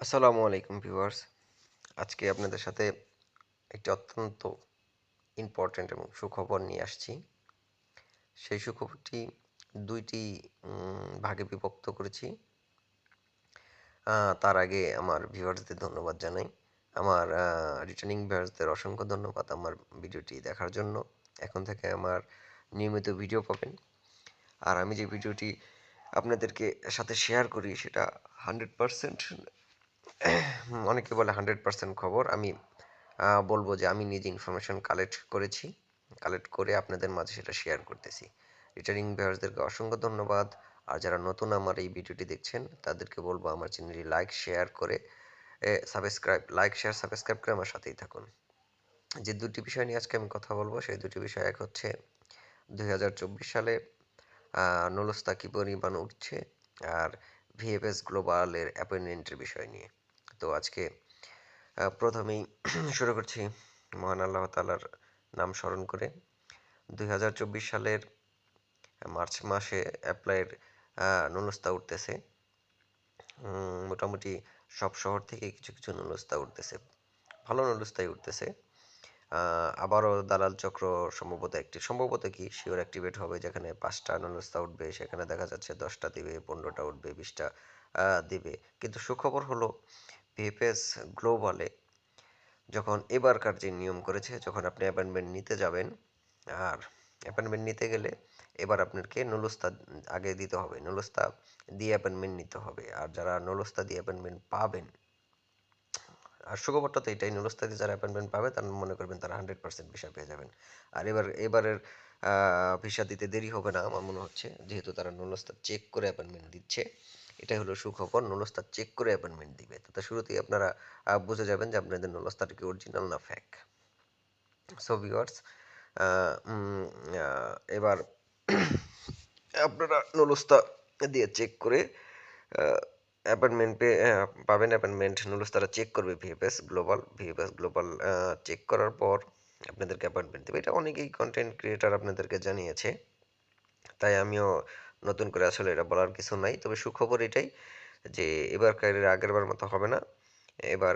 আসসালামু আলাইকুম ভিউয়ার্স। আজকে আপনাদের সাথে একটি অত্যন্ত ইম্পর্ট্যান্ট এবং সুখবর নিয়ে আসছি। সেই সুখবরটি ২ টি ভাগে বিভক্ত করেছি। তার আগে আমার ভিউয়ার্সদের ধন্যবাদ জানাই। আমার রিটার্নিং ভিউয়ার্সদের অসংখ্য ধন্যবাদ আমার ভিডিওটি দেখার জন্য। এখন থেকে আমার নিয়মিত ভিডিও পাবেন। আর আমি যে ভিডিওটি আপনাদেরকে সাথে শেয়ার করি সেটা 100% অনেকে বলে 100% খবর। আমি বলব যে আমি নিজে ইনফরমেশন কালেক্ট করে আপনাদের মাঝে সেটা শেয়ার করতেছি। রিটার্নিং ভিউয়ার্সদেরকে অসংখ্য ধন্যবাদ। আর যারা নতুন আমার এই ভিডিওটি দেখছেন তাদেরকে বলবো আমার চ্যানেলটি লাইক শেয়ার সাবস্ক্রাইব করে আমার সাথেই থাকুন। যে দুটি বিষয় নিয়ে আজকে আমি কথা বলবো সেই দুটি বিষয় এক হচ্ছে 2024 সালে নুলুস্তা কি পরিমাণ উঠছে, আর ভিএফএস গ্লোবালের অ্যাপয়েন্টমেন্টের বিষয় নিয়ে। তো আজকে প্রথমেই শুরু করছি মহান আল্লাহ তাআলার নাম স্মরণ করে। 2024 সালের মার্চ মাসে অ্যাপ্লাইয়ের নুলুস্তা উঠতেছে। মোটামুটি সব শহর থেকে কিছু কিছু নুলুস্তা উঠতেছে, ভালো নুলুস্তাই উঠতেছে। আবারও দালাল চক্র সম্ভবত কি শিওর অ্যাক্টিভেট হবে, যেখানে 5টা নুলুস্তা উঠবে সেখানে দেখা যাচ্ছে 10টা দিবে, 15টা উঠবে, 20টা দিবে। কিন্তু সুখবর হলো ভিএফএস গ্লোবালে যখন এবারকার যে নিয়ম করেছে, যখন আপনি অ্যাপয়েন্টমেন্ট নিতে যাবেন, আর অ্যাপয়েন্টমেন্ট নিতে গেলে এবার আপনাকে নুলুস্তা আগে দিতে হবে, নুলুস্তা দিয়ে অ্যাপয়েন্টমেন্ট নিতে হবে। আর যারা নুলুস্তা দিয়ে অ্যাপয়েন্টমেন্ট পাবেন, আর সুখবরটা তো এটাই, নুলুস্তা দিয়ে যারা অ্যাপয়েন্টমেন্ট পাবে তারা মনে করবেন তারা 100% ভিসা পেয়ে যাবেন। আর এবারের ভিসা দিতে দেরি হবে না আমার মনে হচ্ছে, যেহেতু তারা নুলুস্তা চেক করে অ্যাপয়েন্টমেন্ট দিচ্ছে। এটাই হলো সুখবর, নুলুস্তা চেক করে অ্যাপয়েন্টমেন্ট দিবে, তো শুরুতেই আপনারা বুঝে যাবেন যে আপনাদের নুলুস্তাটা কি অরিজিনাল না ফেক। সো ভিউয়ার্স, এবার আপনারা নুলুস্তা দিয়ে চেক করে অ্যাপয়েন্টমেন্ট পাবেন। অ্যাপয়েন্টমেন্ট নুলুস্তারা চেক করবে, ভিএফএস গ্লোবাল চেক করার পর আপনাদেরকে অ্যাপয়েন্টমেন্ট দেবে। এটা অনেকেই কন্টেন্ট ক্রিয়েটার আপনাদেরকে জানিয়েছে, তাই আমিও নতুন করে আসলে এটা বলার কিছু নাই। তবে সুখবর এটাই যে এবারকার আগেরবার মতো হবে না। এবার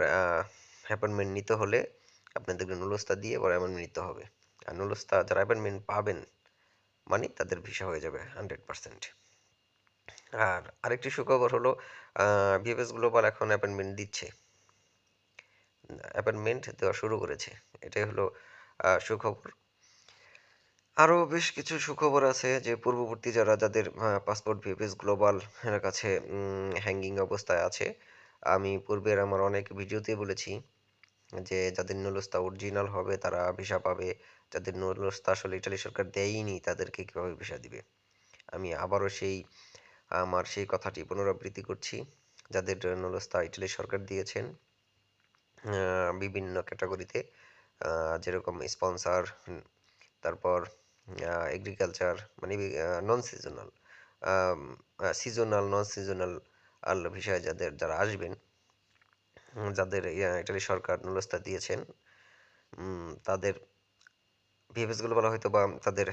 অ্যাপয়েন্টমেন্ট নিতে হলে আপনাদেরকে নুলুস্তা দিয়ে এবার অ্যাপয়েন্টমেন্ট নিতে হবে। আর নুলুস্তা যারা অ্যাপয়েন্টমেন্ট পাবেন মানে তাদের ভিসা হয়ে যাবে 100%। আর আরেকটি সুখবর হলো ভিএফএস গ্লোবাল এখন অ্যাপয়েন্টমেন্ট দেওয়া শুরু করেছে। এটাই হলো সুখবর। আরও বেশ কিছু সুখবর আছে, যে পূর্ববর্তী যাদের পাসপোর্ট ভিএফএস গ্লোবাল এর কাছে হ্যাঙ্গিং অবস্থায় আছে। আমি পূর্বের আমার অনেক ভিডিওতে বলেছি যে যাদের নুলুস্তা অরিজিনাল হবে তারা ভিসা পাবে, যাদের নুলুস্তা আসলে ইটালি সরকার দেয়নি তাদেরকে কীভাবে ভিসা দিবে। আমি আবারও সেই কথাটি পুনরাবৃত্তি করছি। যাদের নুলুস্তা ইটালি সরকার দিয়েছেন বিভিন্ন ক্যাটাগরিতে, যেরকম স্পন্সর, তারপর এগ্রিকালচার, মানে নন সিজনাল, নন সিজনাল ভিসায় যারা আসবেন, যাদের ইটালি সরকার নুলুস্তা দিয়েছেন, তাদের ভিএফএসগুলো বলা হয়তো বা তাদের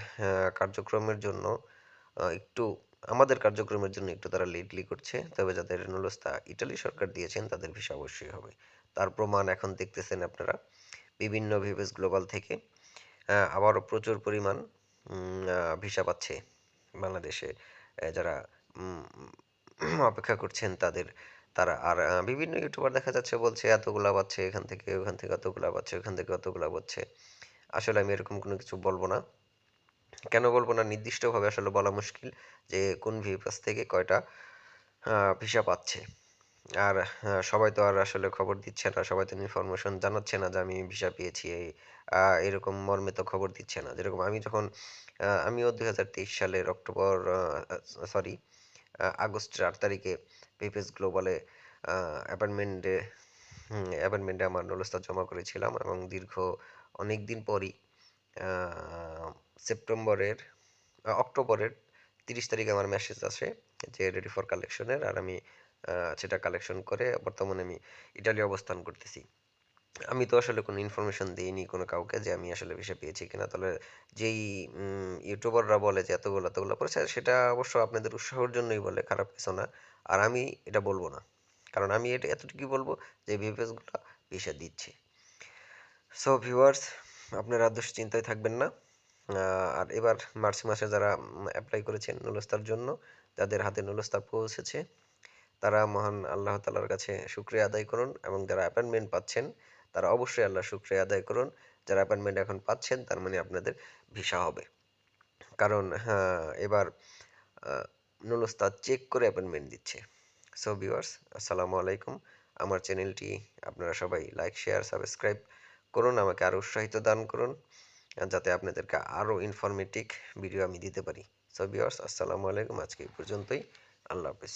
কার্যক্রমের জন্য একটু আমাদের কার্যক্রমের জন্য একটু তারা লেটলি করছে। তবে যাদের নুলুস্তা ইটালি সরকার দিয়েছেন তাদের ভিসা অবশ্যই হবে। তার প্রমাণ এখন দেখতেছেন আপনারা বিভিন্ন ভিএফএস গ্লোবাল থেকে আবারও প্রচুর পরিমাণ ভিসা পাচ্ছে বাংলাদেশে। যারা উম, অপেক্ষা করছেন তারা আর বিভিন্ন ইউটিউবার দেখা যাচ্ছে বলছে এতগুলা পাচ্ছে এখান থেকে, ওখান থেকে অতগুলা পাচ্ছে, ওখান থেকে অতগুলা পাচ্ছে। আসলে আমি এরকম কোনো কিছু বলবো না। কেন বলবো না, নির্দিষ্টভাবে আসলে বলা মুশকিল যে কোন ভিউপাস থেকে কয়টা ভিসা পাচ্ছে। আর সবাই তো আর আসলে খবর দিচ্ছে না, সবাই তো ইনফরমেশন জানাচ্ছে না যে আমি ভিসা পেয়েছি, এরকম মর্মে তো খবর দিচ্ছে না। যেরকম আমিও 2023 সালের আগস্টের 8 তারিখে পেপেস গ্লোবালে অ্যাপার্টমেন্টে আমার নুলুস্তা জমা করেছিলাম, এবং দীর্ঘ অনেক দিন পরই আহ, অক্টোবরের 30 তারিখে আমার মেসেজ আসে যে রেডি ফর কালেকশনের। আর আমি সেটা কালেকশন করে বর্তমানে আমি ইটালি অবস্থান করতেছি। আমি তো আসলে কোনো ইনফরমেশন দিইনি কোনো কাউকে যে আমি আসলে ভিসা পেয়েছি কিনা। তাহলে যেই ইউটিউবাররা বলে যে এতগুলো করেছে, সেটা অবশ্য আপনাদের উৎসাহের জন্যই বলে, খারাপ কিছু না। আর আমি এটা বলবো না, কারণ আমি এটা এতটুকুই বলবো যে ভিপিএসগুলো ভিসা দিচ্ছে। সো ভিউয়ার্স, আপনারা দুশ্চিন্তায় থাকবেন না। আর এবার মার্চ মাসে যারা অ্যাপ্লাই করেছেন নুলস্তার জন্য, যাদের হাতে নুলস্তা পৌঁছেছে, তারা মহান আল্লাহ তাআলার কাছে শুকরিয়া আদায় করুন, এবং যারা অ্যাপয়েন্টমেন্ট পাচ্ছেন তারা অবশ্যই আল্লাহর শুকরিয়া আদায় করুন। যারা অ্যাপয়েন্টমেন্ট এখন পাচ্ছেন তার মানে আপনাদের ভিসা হবে। কারণ হ্যাঁ, এবার নুলস্তা চেক করে অ্যাপয়েন্টমেন্ট দিচ্ছে। সো ভিউয়ার্স, আসসালামু আলাইকুম। আমার চ্যানেলটি আপনারা সবাই লাইক, শেয়ার, সাবস্ক্রাইব করুন, আমাকে আরও উৎসাহিত দান করুন, যাতে আপনাদেরকে আরও ইনফরমেটিভ ভিডিও আমি দিতে পারি। সো ভিউয়ার্স, আসসালামু আলাইকুম। আজকে এই পর্যন্তই। আল্লাহ হাফেজ।